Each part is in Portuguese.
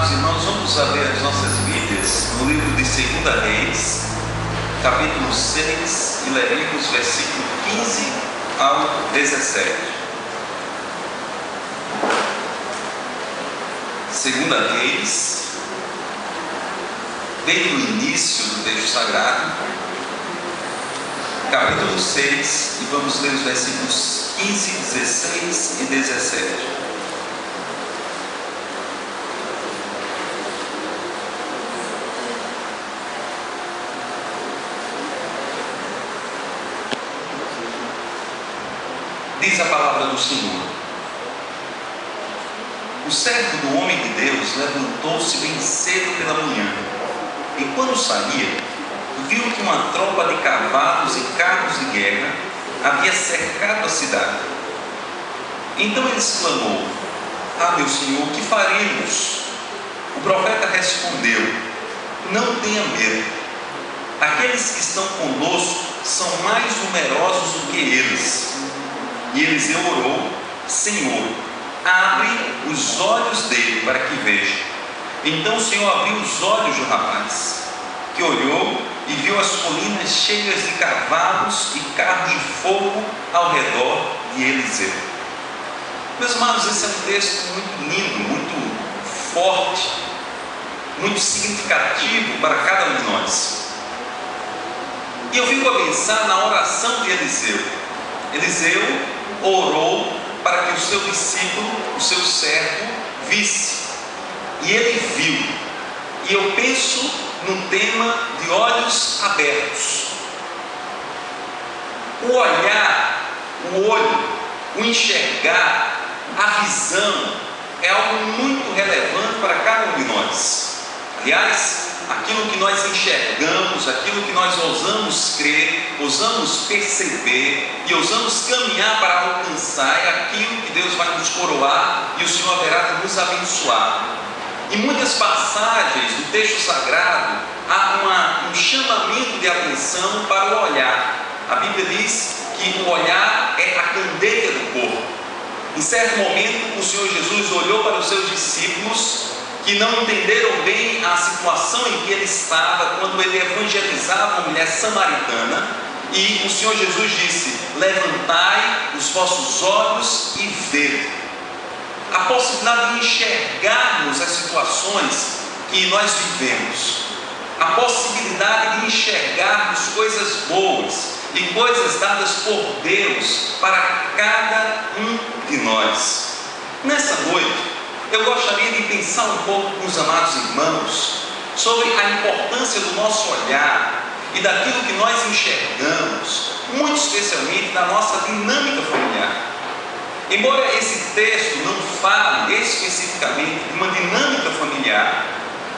amados irmãos, vamos abrir as nossas Bíblias no livro de 2 Reis, capítulo 6, e leremos versículo 15 ao 17. 2 Reis, desde o início do texto sagrado, capítulo 6, e vamos ler os versículos 15, 16 e 17. Diz a palavra do Senhor: o servo do homem de Deus levantou-se bem cedo pela manhã, e quando saía, viu que uma tropa de cavalos e carros de guerra havia cercado a cidade. Então ele exclamou: ah, meu senhor, que faremos? O profeta respondeu: não tenha medo, aqueles que estão conosco são mais numerosos do que eles. E Eliseu orou: Senhor, abre os olhos dele para que veja. Então o Senhor abriu os olhos do rapaz, que olhou e viu as colinas cheias de cavalos e carros de fogo ao redor de Eliseu. Meus amados, esse é um texto muito lindo, muito forte, muito significativo para cada um de nós. E eu fico a pensar na oração de Eliseu. Eliseu orou para que o seu discípulo, o seu servo, visse. E ele viu. E eu penso num tema de olhos abertos. O olhar, o olho, o enxergar, a visão é algo muito relevante para cada um de nós. Aliás, aquilo que nós enxergamos, aquilo que nós ousamos crer, ousamos perceber e ousamos caminhar para alcançar, é aquilo que Deus vai nos coroar e o Senhor haverá de nos abençoar. Em muitas passagens do texto sagrado há um chamamento de atenção para o olhar. A Bíblia diz que o olhar é a candeia do corpo. Em certo momento o Senhor Jesus olhou para os seus discípulos que não entenderam bem a situação em que ele estava quando ele evangelizava uma mulher samaritana, e o Senhor Jesus disse: levantai os vossos olhos e vede. A possibilidade de enxergarmos as situações que nós vivemos, a possibilidade de enxergarmos coisas boas e coisas dadas por Deus para cada um de nós. Nessa noite eu gostaria de pensar um pouco com os amados irmãos sobre a importância do nosso olhar e daquilo que nós enxergamos, muito especialmente da nossa dinâmica familiar. Embora esse texto não fale especificamente de uma dinâmica familiar,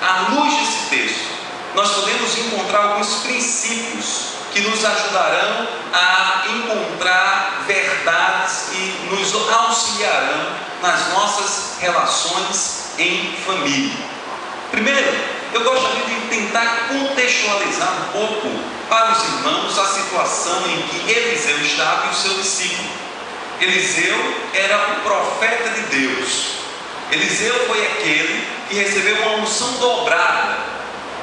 à luz desse texto, nós podemos encontrar alguns princípios que nos ajudarão a encontrar verdades e nos auxiliarão nas nossas relações em família. Primeiro, eu gostaria de tentar contextualizar um pouco para os irmãos a situação em que Eliseu estava e o seu discípulo. Eliseu era o profeta de Deus. Eliseu foi aquele que recebeu uma unção dobrada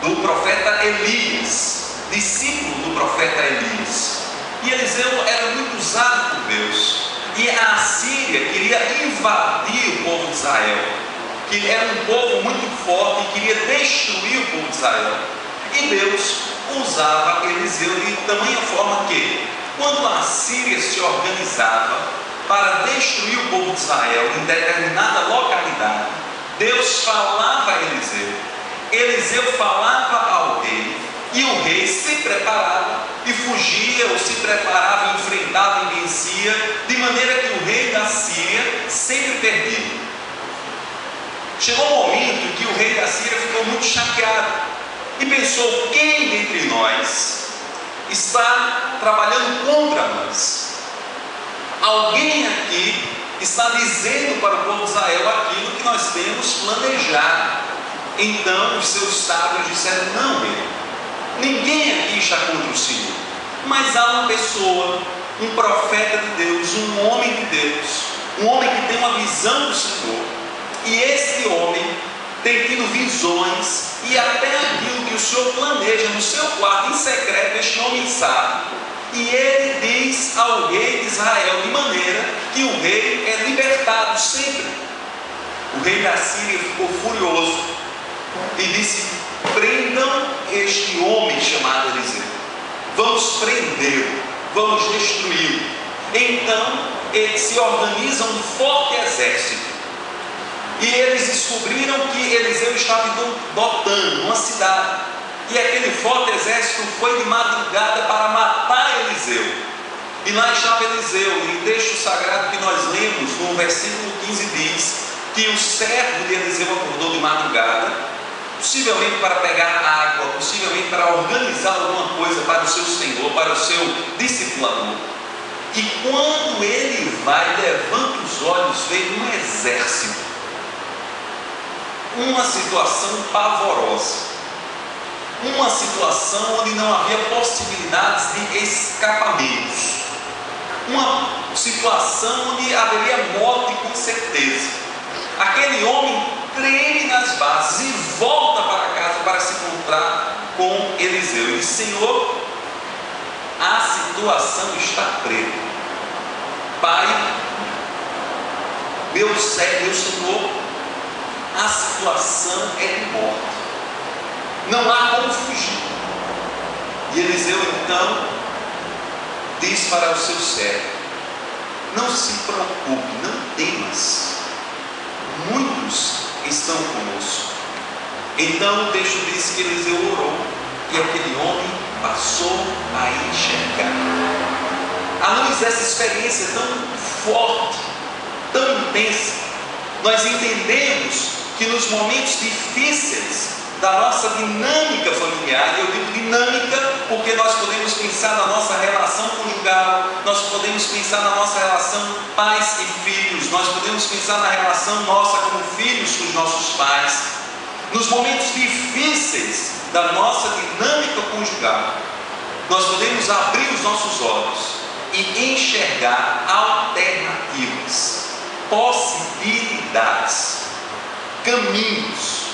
do profeta Elias, discípulo do profeta Elias. E Eliseu era muito usado por Deus. E a Assíria queria invadir o povo de Israel, que era um povo muito forte e queria destruir o povo de Israel. E Deus usava Eliseu de tamanha forma que, quando a Assíria se organizava para destruir o povo de Israel em determinada localidade, Deus falava a Eliseu. Eliseu falava ao rei, e o rei se preparava e fugia, ou se preparava, enfrentava e vencia, de maneira que o rei da Síria sempre perdia. Chegou um momento em que o rei da Síria ficou muito chateado e pensou: quem dentre nós está trabalhando contra nós? Alguém aqui está dizendo para o povo de Israel aquilo que nós temos planejado. Então os seus sábios disseram: não, rei, ninguém aqui está contra o Senhor, mas há uma pessoa, um profeta de Deus, um homem de Deus, um homem que tem uma visão do Senhor, e esse homem tem tido visões, e até aquilo que o Senhor planeja no seu quarto em secreto, este homem sabe. E ele diz ao rei de Israel, de maneira que o rei é libertado sempre. O rei da Síria ficou furioso e disse: prendam este homem chamado Eliseu, vamos prendê-lo, vamos destruí-lo. Então eles se organizam um forte exército, e eles descobriram que Eliseu estava em Dotã, uma cidade, e aquele forte exército foi de madrugada para matar Eliseu. E lá estava Eliseu, e o texto sagrado que nós lemos no versículo 15 diz que o servo de Eliseu acordou de madrugada, possivelmente para pegar água, possivelmente para organizar alguma coisa para o seu senhor, para o seu discipulador. E quando ele vai, levanta os olhos, vê um exército, uma situação pavorosa, uma situação onde não havia possibilidades de escapamentos, uma situação onde haveria morte com certeza. Aquele homem treme nas bases e volta para casa para se encontrar com Eliseu. E diz: Senhor, a situação está preta. Pai, meu Senhor, a situação é de morte, não há como fugir. E Eliseu então diz para o seu servo: não se preocupe, não temas, muitos estão conosco. Então o texto diz que Eliseu orou, e aquele homem passou a enxergar. À luz dessa experiência tão forte, tão intensa, nós entendemos que nos momentos difíceis da nossa dinâmica familiar, e eu digo dinâmica porque nós podemos pensar na nossa relação conjugal, nós podemos pensar na nossa relação pais e filhos, nós podemos pensar na relação nossa como filhos com os nossos pais. Nos momentos difíceis da nossa dinâmica conjugal, nós podemos abrir os nossos olhos e enxergar alternativas, possibilidades, caminhos,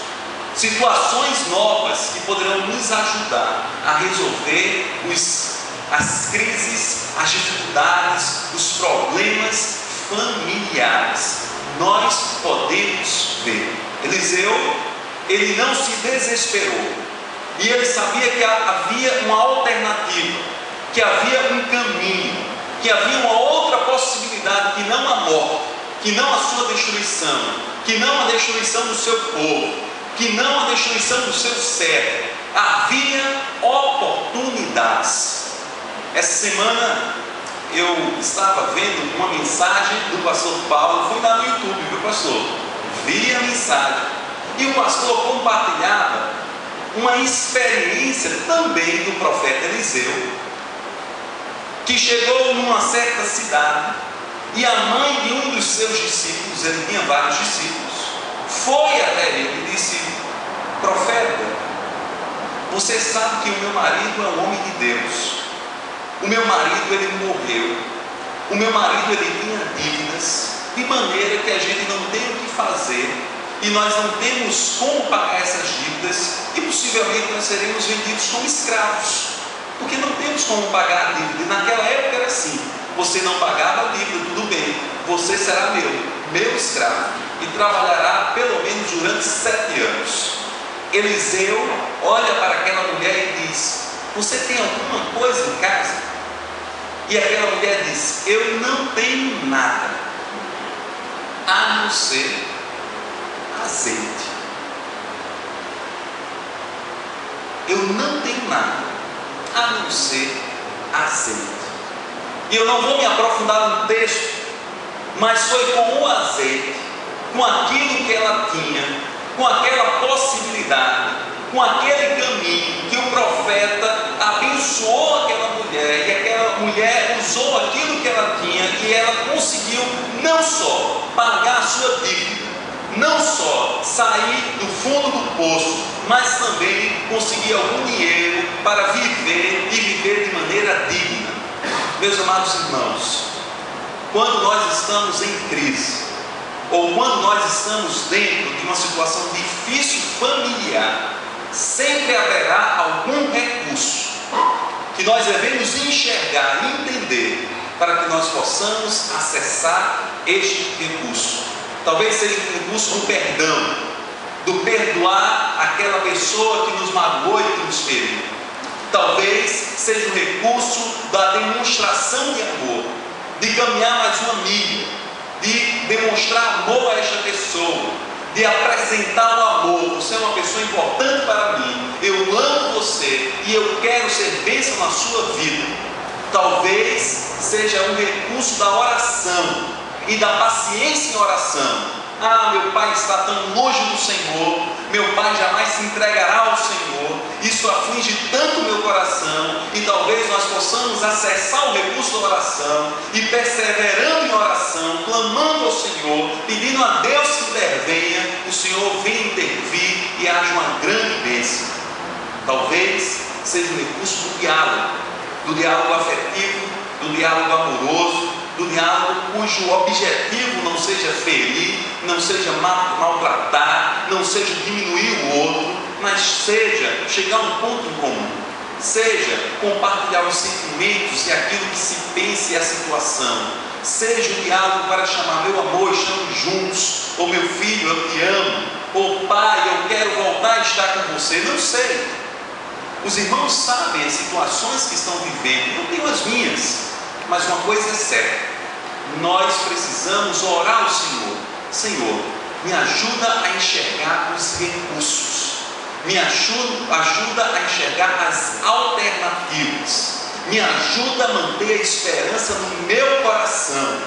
situações novas que poderão nos ajudar a resolver as crises, as dificuldades, os problemas familiares. Nós podemos ver. Eliseu, ele não se desesperou, e ele sabia que havia uma alternativa, que havia um caminho, que havia uma outra possibilidade, que não a morte, que não a sua destruição, que não a destruição do seu povo, que não a destruição do seu servo. Havia oportunidades. Essa semana eu estava vendo uma mensagem do pastor Paulo, fui lá no YouTube, viu, pastor? Vi a mensagem, e o pastor compartilhava uma experiência também do profeta Eliseu, que chegou numa certa cidade, e a mãe de um dos seus discípulos, ele tinha vários discípulos, foi até ele e disse: profeta, você sabe que o meu marido é um homem de Deus, o meu marido ele morreu, o meu marido ele tinha dívidas, de maneira que a gente não tem o que fazer, e nós não temos como pagar essas dívidas, e possivelmente nós seremos vendidos como escravos, porque não temos como pagar a dívida. E naquela época era assim: você não pagava a dívida, tudo bem, você será meu escravo, e trabalhará pelo menos durante 7 anos. Eliseu olha para aquela mulher e diz: você tem alguma coisa em casa? E aquela mulher diz: eu não tenho nada, a não ser azeite. Eu não tenho nada, a não ser azeite. E eu não vou me aprofundar no texto, mas foi com o azeite, com aquilo que ela tinha, com aquela possibilidade, com aquele caminho, que o profeta abençoou aquela mulher, e aquela mulher usou aquilo que ela tinha, e ela conseguiu não só pagar a sua dívida, não só sair do fundo do poço, mas também conseguir algum dinheiro para viver, e viver de maneira digna. Meus amados irmãos, quando nós estamos em crise, ou quando nós estamos dentro de uma situação difícil familiar, sempre haverá algum recurso que nós devemos enxergar e entender para que nós possamos acessar este recurso. Talvez seja o recurso do perdão, do perdoar aquela pessoa que nos magoou e que nos feriu. Talvez seja o recurso da demonstração de amor, de caminhar mais uma milha, de demonstrar amor a esta pessoa, de apresentar o amor. Você é uma pessoa importante para mim, eu amo você e eu quero ser bênção na sua vida. Talvez seja um recurso da oração e da paciência em oração. Ah, meu pai está tão longe do Senhor, meu pai jamais se entregará ao Senhor, isso aflige tanto o meu coração, e talvez nós possamos acessar o recurso da oração, e perseverando em oração, clamando ao Senhor, pedindo a Deus que intervenha, o Senhor venha intervir e haja uma grande bênção. Talvez seja o recurso do diálogo afetivo, do diálogo amoroso, do diálogo cujo objetivo não seja ferir, não seja maltratar, não seja diminuir o outro, mas seja chegar a um ponto em comum, seja compartilhar os sentimentos e aquilo que se pensa e a situação, seja o diálogo para chamar: meu amor, estamos juntos, ou meu filho, eu te amo, ou pai, eu quero voltar a estar com você. Não sei, os irmãos sabem as situações que estão vivendo, eu tenho as minhas. Mas uma coisa é certa, nós precisamos orar ao Senhor: Senhor, me ajuda a enxergar os recursos, me ajuda a enxergar as alternativas, me ajuda a manter a esperança no meu coração,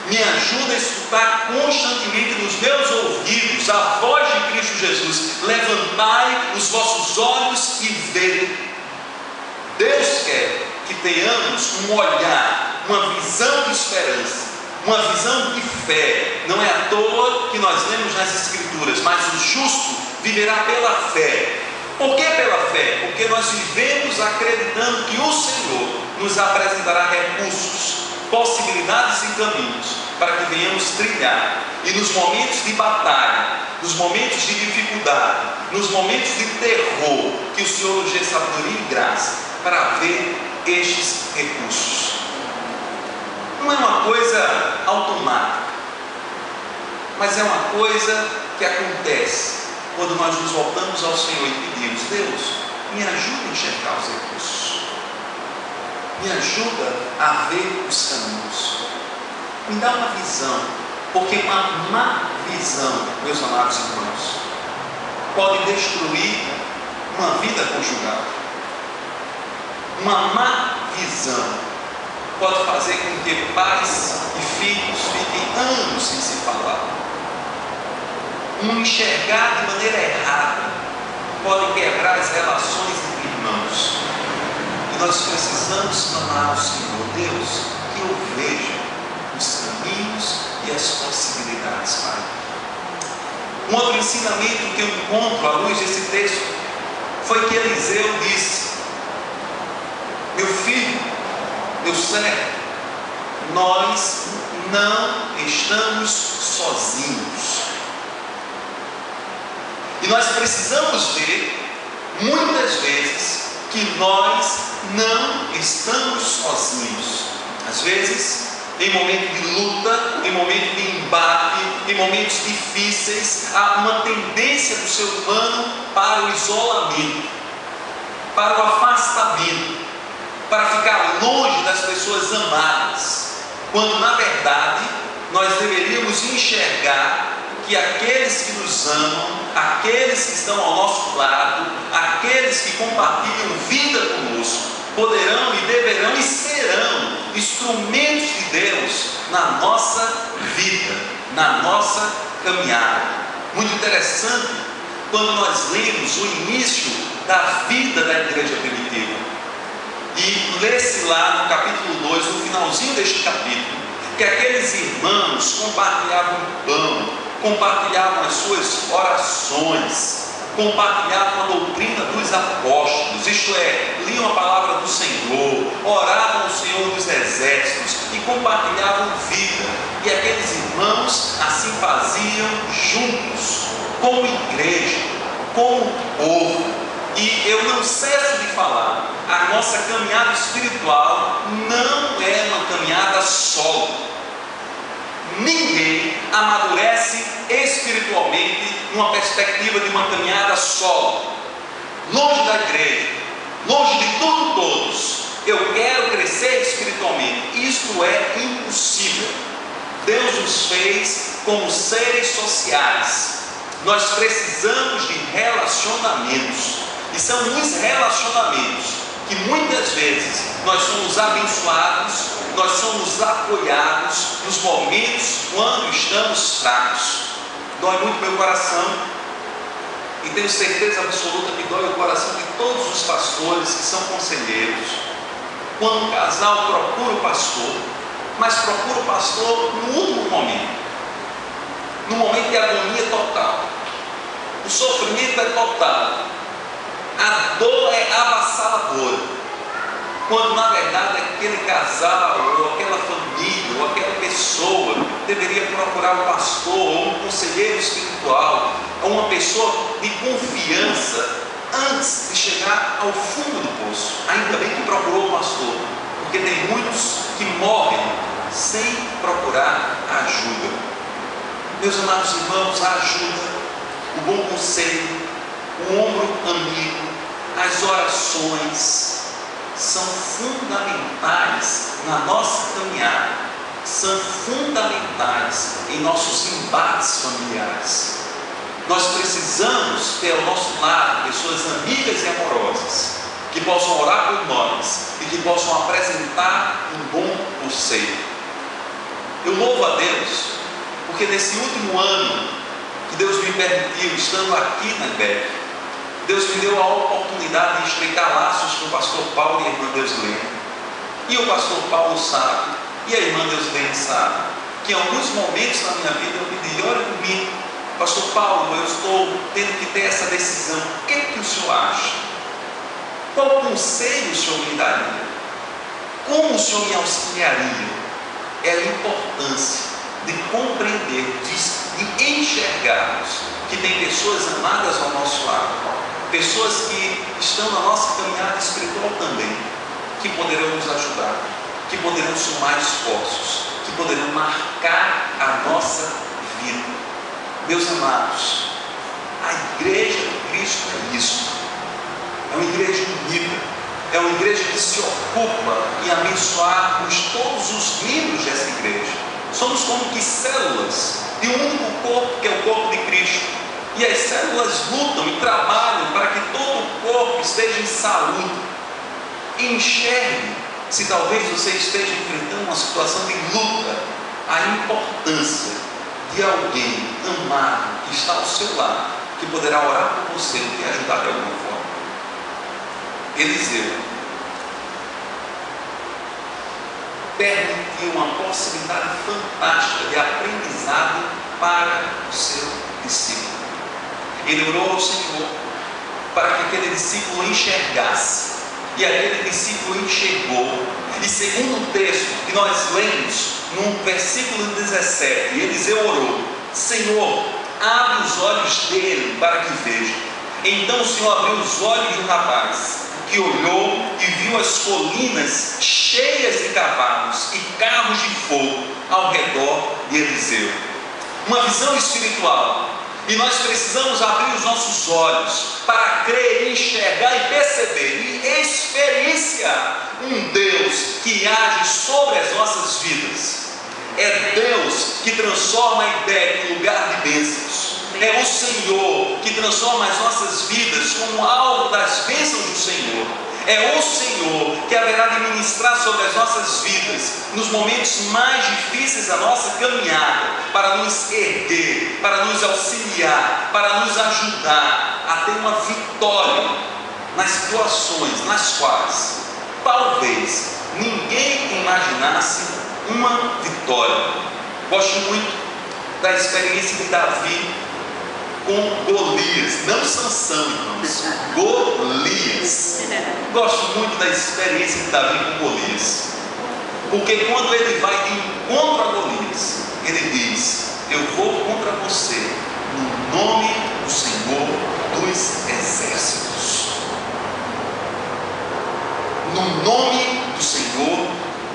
me ajuda a escutar constantemente nos meus ouvidos a voz de Cristo Jesus: levantai os vossos olhos e vede. Deus quer que tenhamos um olhar, uma visão de esperança, uma visão de fé. Não é à toa que nós lemos nas Escrituras: mas o justo viverá pela fé. Por que pela fé? Porque nós vivemos acreditando que o Senhor nos apresentará recursos, possibilidades e caminhos para que venhamos trilhar, e nos momentos de batalha, nos momentos de dificuldade, nos momentos de terror, que o Senhor nos dê sabedoria e graça para ver estes recursos. Não é uma coisa automática, mas é uma coisa que acontece quando nós nos voltamos ao Senhor e pedimos: Deus, me ajuda a enxergar os recursos, me ajuda a ver os caminhos, me dá uma visão, porque uma má visão, meus amados irmãos, pode destruir uma vida conjugal. Uma má visão pode fazer com que pais e filhos fiquem anos sem se falar. Um enxergar de maneira errada pode quebrar as relações entre irmãos. E nós precisamos clamar ao Senhor: Deus, que eu veja os caminhos e as possibilidades, Pai. Um outro ensinamento que eu encontro à luz desse texto foi que Eliseu disse: meu filho, meu servo, nós não estamos sozinhos. E nós precisamos ver, muitas vezes, que nós não estamos sozinhos. Às vezes, em momento de luta, em momento de embate, em momentos difíceis, há uma tendência do ser humano para o isolamento, para o afastamento, para ficar longe das pessoas amadas, quando na verdade nós deveríamos enxergar que aqueles que nos amam, aqueles que estão ao nosso lado, aqueles que compartilham vida conosco, poderão e deverão e serão instrumentos de Deus na nossa vida, na nossa caminhada. Muito interessante quando nós lemos o início da vida da igreja primitiva. E lê-se lá no capítulo 2, no finalzinho deste capítulo, que aqueles irmãos compartilhavam o pão, compartilhavam as suas orações, compartilhavam a doutrina dos apóstolos, isto é, liam a palavra do Senhor, oravam ao Senhor dos exércitos, que compartilhavam vida, e aqueles irmãos assim faziam juntos, como igreja, como povo. E eu não cesso de falar, a nossa caminhada espiritual não é uma caminhada solo. Ninguém amadurece espiritualmente numa perspectiva de uma caminhada solo, longe da igreja, longe de tudo, todos. Eu quero crescer espiritualmente. Isto é impossível. Deus nos fez como seres sociais. Nós precisamos de relacionamentos. E são nos relacionamentos que muitas vezes nós somos abençoados, nós somos apoiados nos momentos quando estamos fracos. Dói muito meu coração, e tenho certeza absoluta que dói o coração de todos os pastores que são conselheiros, quando um casal procura o pastor, mas procura o pastor no último momento, no momento de agonia total. O sofrimento é total, a dor é avassaladora, quando na verdade aquele casal, ou aquela família, ou aquela pessoa deveria procurar um pastor, ou um conselheiro espiritual, ou uma pessoa de confiança antes de chegar ao fundo do poço. Ainda bem que procurou o pastor, porque tem muitos que morrem sem procurar ajuda. Meus amados irmãos, a ajuda, o bom conselho, o ombro amigo, as orações são fundamentais na nossa caminhada, são fundamentais em nossos embates familiares. Nós precisamos ter ao nosso lado pessoas amigas e amorosas, que possam orar por nós e que possam apresentar um bom conselho. Eu louvo a Deus, porque nesse último ano que Deus me permitiu, estando aqui na IBEC, Deus me deu a oportunidade de estreitar laços com o pastor Paulo e a irmã Deuslene. E o pastor Paulo sabe, e a irmã Deuslene sabe, que em alguns momentos na minha vida eu pedi: ore por mim, pastor Paulo, eu estou tendo que ter essa decisão, o que é que o senhor acha? Qual conselho o senhor me daria? Como o senhor me auxiliaria? É a importância de compreender, de enxergarmos que tem pessoas amadas ao nosso lado, pessoas que estão na nossa caminhada espiritual também, que poderão nos ajudar, que poderão somar esforços, que poderão marcar a nossa vida. Meus amados, a igreja de Cristo é isso, é uma igreja unida, é uma igreja que se ocupa em abençoarmos todos os membros dessa igreja. Somos como que células de um único corpo, que é o corpo de Cristo. E as células lutam e trabalham para que todo o corpo esteja em saúde. Enxergue, se talvez você esteja enfrentando uma situação de luta, a importância de alguém amado que está ao seu lado, que poderá orar por você e te ajudar de alguma forma. Eliseu permitiu uma possibilidade fantástica de aprendizado para o seu discípulo. Ele orou ao Senhor para que aquele discípulo enxergasse, e aquele discípulo enxergou. E segundo o texto que nós lemos, no versículo 17, Eliseu orou: Senhor, abre os olhos dele para que veja. Então o Senhor abriu os olhos do rapaz, que olhou e viu as colinas cheias de cavalos e carros de fogo ao redor de Eliseu. Uma visão espiritual. E nós precisamos abrir os nossos olhos para crer, enxergar e perceber e experienciar um Deus que age sobre as nossas vidas. É Deus que transforma a IBEC em lugar de bênçãos. É o Senhor que transforma as nossas vidas como alvo das bênçãos do Senhor. É o Senhor que haverá de ministrar sobre as nossas vidas nos momentos mais difíceis da nossa caminhada, para nos erguer, para nos auxiliar, para nos ajudar a ter uma vitória nas situações nas quais talvez ninguém imaginasse uma vitória. Gosto muito da experiência de Davi com Golias, não Sansão, irmãos, Golias. Gosto muito da experiência de Davi com Golias. Porque quando ele vai de encontro a Golias, ele diz: eu vou contra você no nome do Senhor dos Exércitos. No nome do Senhor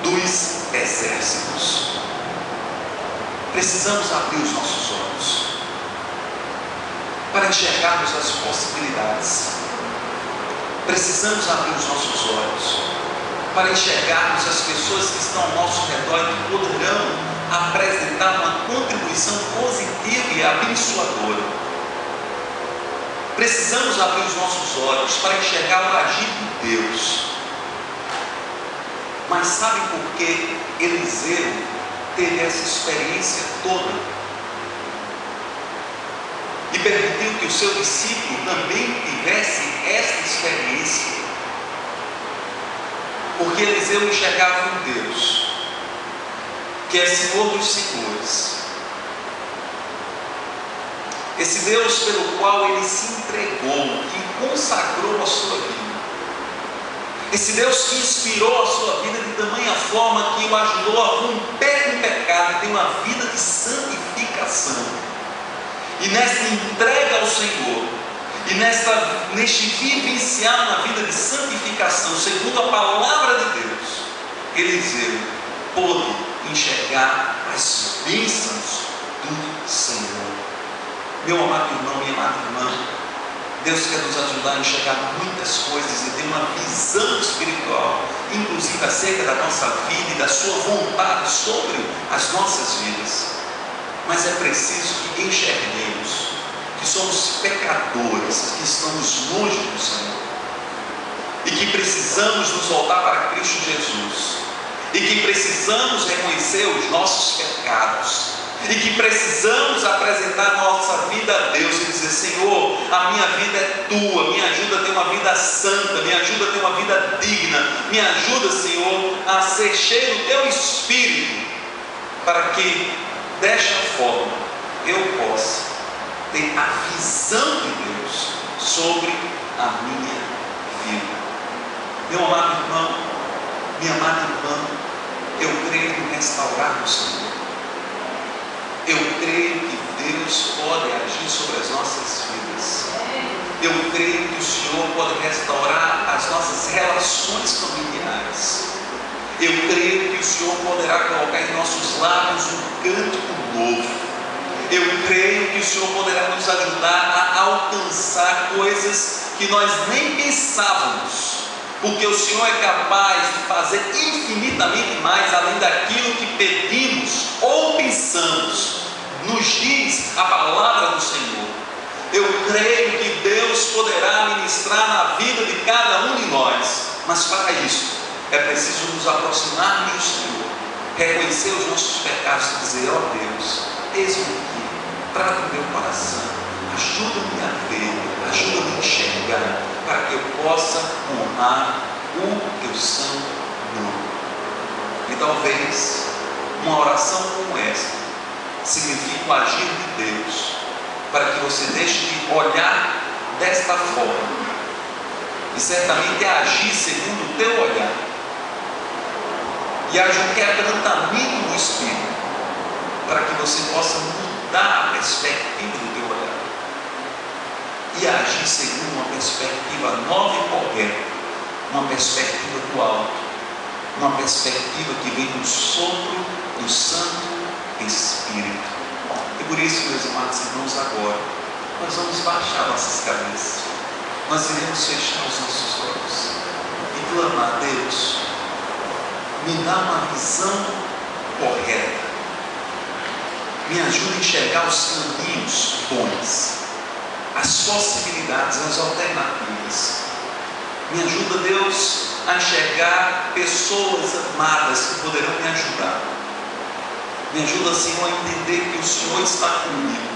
dos Exércitos. Precisamos abrir os nossos olhos para enxergarmos as possibilidades. Precisamos abrir os nossos olhos para enxergarmos as pessoas que estão ao nosso redor e que poderão apresentar uma contribuição positiva e abençoadora. Precisamos abrir os nossos olhos para enxergar o agir de Deus. Mas sabe por que Eliseu teve essa experiência toda? E permitiu que o seu discípulo também tivesse essa experiência. Porque Eliseu enxergava um Deus que é Senhor dos Senhores. Esse Deus pelo qual ele se entregou, que consagrou a sua vida. Esse Deus que inspirou a sua vida de tamanha forma que o ajudou a romper com o pecado e ter uma vida de santificação. E nessa entrega ao Senhor, e neste vivenciar uma vida de santificação, segundo a palavra de Deus, Eliseu pôde enxergar as bênçãos do Senhor. Meu amado irmão, minha amada irmã, Deus quer nos ajudar a enxergar muitas coisas e ter uma visão espiritual, inclusive acerca da nossa vida e da sua vontade sobre as nossas vidas. Mas é preciso que enxerguemos que somos pecadores, que estamos longe do Senhor e que precisamos nos voltar para Cristo Jesus e que precisamos reconhecer os nossos pecados e que precisamos apresentar nossa vida a Deus e dizer: Senhor, a minha vida é tua, me ajuda a ter uma vida santa, me ajuda a ter uma vida digna, me ajuda, Senhor, a ser cheio do teu Espírito, para que desta forma eu possa ter a visão de Deus sobre a minha vida. Meu amado irmão, minha amada irmã, eu creio em restaurar o Senhor. Eu creio que Deus pode agir sobre as nossas vidas. Eu creio que o Senhor pode restaurar as nossas relações familiares. Eu creio que o Senhor poderá colocar em nossos lábios um cântico novo. Eu creio que o Senhor poderá nos ajudar a alcançar coisas que nós nem pensávamos, porque o Senhor é capaz de fazer infinitamente mais além daquilo que pedimos ou pensamos. Nos diz a palavra do Senhor. Eu creio que Deus poderá ministrar na vida de cada um de nós, mas para isso é preciso nos aproximarmos do Senhor, reconhecer os nossos pecados e dizer: ó Deus, eis-me aqui, trata o meu coração, ajuda-me a ver, ajuda-me a enxergar, para que eu possa honrar o teu santo nome. E talvez uma oração como esta significa o agir de Deus, para que você deixe de olhar desta forma e certamente agir segundo o teu olhar, e haja um quebrantamento do Espírito, para que você possa mudar a perspectiva do teu olhar e agir segundo uma perspectiva nova e correta, uma perspectiva do alto, uma perspectiva que vem do sopro do Santo Espírito. E por isso, meus amados irmãos, agora nós vamos baixar nossas cabeças, nós iremos fechar os nossos olhos e clamar: Deus, me dá uma visão correta, me ajuda a enxergar os caminhos bons, as possibilidades, as alternativas. Me ajuda, Deus, a enxergar pessoas amadas que poderão me ajudar. Me ajuda, Senhor, a entender que o Senhor está comigo.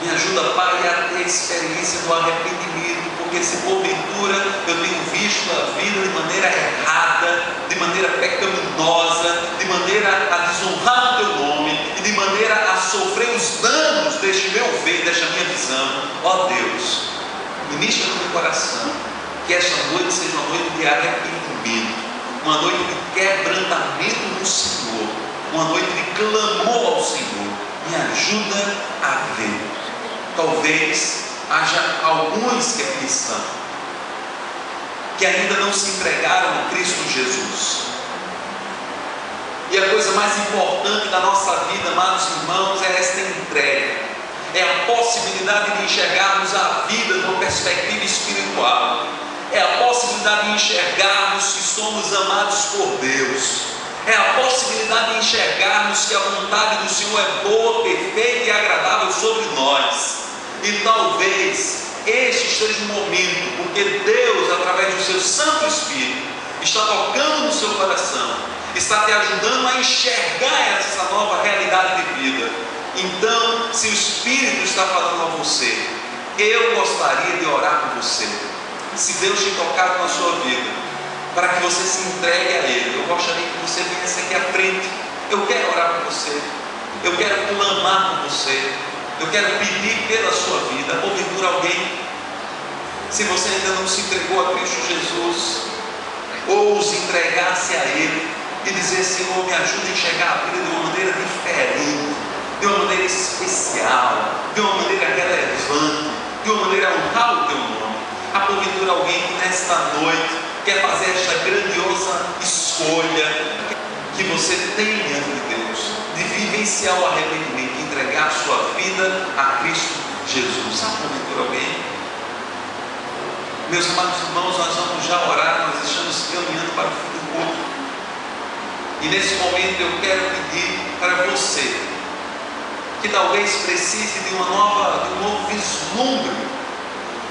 Me ajuda, Pai, a ter a experiência do arrependimento, porque se porventura eu tenho visto a vida de maneira errada, de maneira pecaminosa, de maneira a desonrar o teu nome e de maneira a sofrer os danos deste meu ver, desta minha visão, ó Deus, ministra no meu coração, que esta noite seja uma noite de arrependimento, uma noite de quebrantamento no Senhor, uma noite de clamor ao Senhor. Me ajuda a ver. Talvez haja alguns que aqui estão, que ainda não se entregaram a Cristo Jesus. E a coisa mais importante da nossa vida, amados irmãos, é esta entrega. É a possibilidade de enxergarmos a vida numa perspectiva espiritual. É a possibilidade de enxergarmos que somos amados por Deus. É a possibilidade de enxergarmos que a vontade do Senhor é boa, perfeita e agradável sobre nós. E talvez este seja um momento, porque Deus, através do seu Santo Espírito, está tocando no seu coração, está te ajudando a enxergar essa nova realidade de vida. Então, se o Espírito está falando a você, eu gostaria de orar por você. Se Deus te tocar na sua vida, para que você se entregue a Ele, eu gostaria que você viesse aqui à frente. Eu quero orar por você, eu quero clamar por você, eu quero pedir pela sua vida. Porventura alguém, se você ainda não se entregou a Cristo Jesus, ou se entregasse a Ele e dizer: Senhor, me ajuda a enxergar a vida de uma maneira diferente, de uma maneira especial, de uma maneira relevante, de uma maneira a honrar o Teu nome. Há porventura alguém que nesta noite quer fazer esta grandiosa escolha que você tem diante de Deus, de vivenciar o arrependimento, de entregar a sua vida a Cristo Jesus. Há porventura alguém? Meus amados irmãos, nós vamos já orar, nós estamos caminhando para o fim do culto. E nesse momento eu quero pedir para você, que talvez precise de um novo vislumbre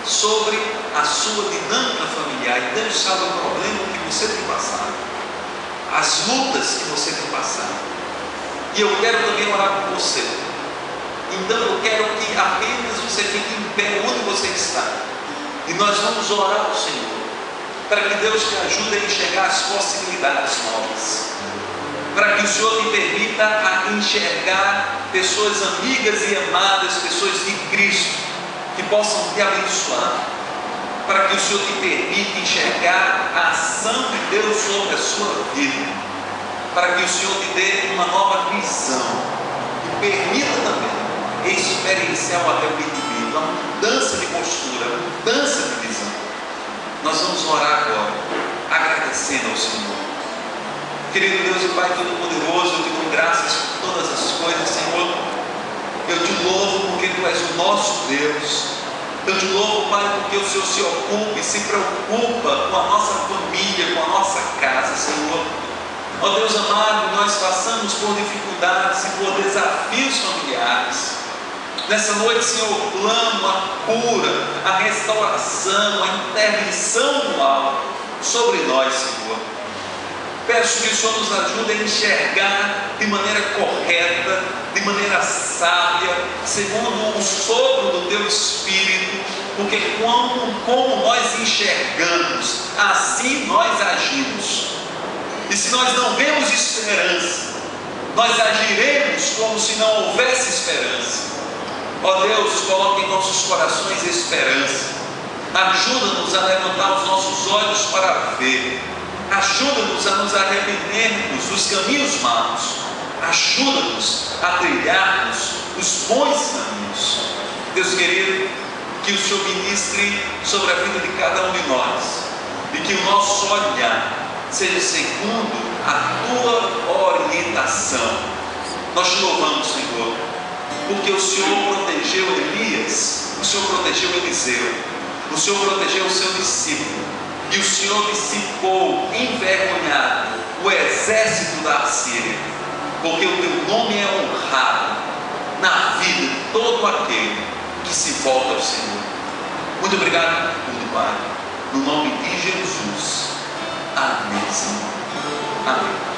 sobre a sua dinâmica familiar. E Deus sabe o problema que você tem passado, as lutas que você tem passado. E eu quero também orar por você. Então eu quero que apenas você fique em pé onde você está. E nós vamos orar ao Senhor, para que Deus te ajude a enxergar as possibilidades novas, para que o Senhor te permita a enxergar pessoas amigas e amadas, pessoas de Cristo, que possam te abençoar, para que o Senhor te permita enxergar a ação de Deus sobre a sua vida, para que o Senhor te dê uma nova visão, e permita também experienciar o arrependimento, a mudança de postura, a mudança de visão. Nós vamos orar agora, agradecendo ao Senhor. Querido Deus e Pai Todo-Poderoso, eu te dou graças por todas as coisas, Senhor. Eu te louvo porque Tu és o nosso Deus. Eu te louvo, Pai, porque o Senhor se ocupa e se preocupa com a nossa família, com a nossa casa, Senhor. Ó Deus amado, nós passamos por dificuldades e por desafios familiares. Nessa noite, Senhor, eu clamo a cura, a restauração, a intervenção do mal sobre nós, Senhor. Peço que o Senhor nos ajude a enxergar de maneira correta, de maneira sábia, segundo o sopro do Teu Espírito, porque como nós enxergamos, assim nós agimos. E se nós não vemos esperança, nós agiremos como se não houvesse esperança. Ó Deus, coloque em nossos corações esperança. Ajuda-nos a levantar os nossos olhos para ver. Ajuda-nos a nos arrependermos dos caminhos maus. Ajuda-nos a trilharmos os bons caminhos. Deus querido, que o Senhor ministre sobre a vida de cada um de nós, e que o nosso olhar seja segundo a Tua orientação. Nós te louvamos, Senhor, porque o Senhor protegeu Elias, o Senhor protegeu Eliseu, o Senhor protegeu o seu discípulo, e o Senhor dissipou envergonhado o exército da Assíria, porque o Teu nome é honrado na vida de todo aquele que se volta ao Senhor. Muito obrigado por tudo, Pai, no nome de Jesus. Amém, Senhor. Amém.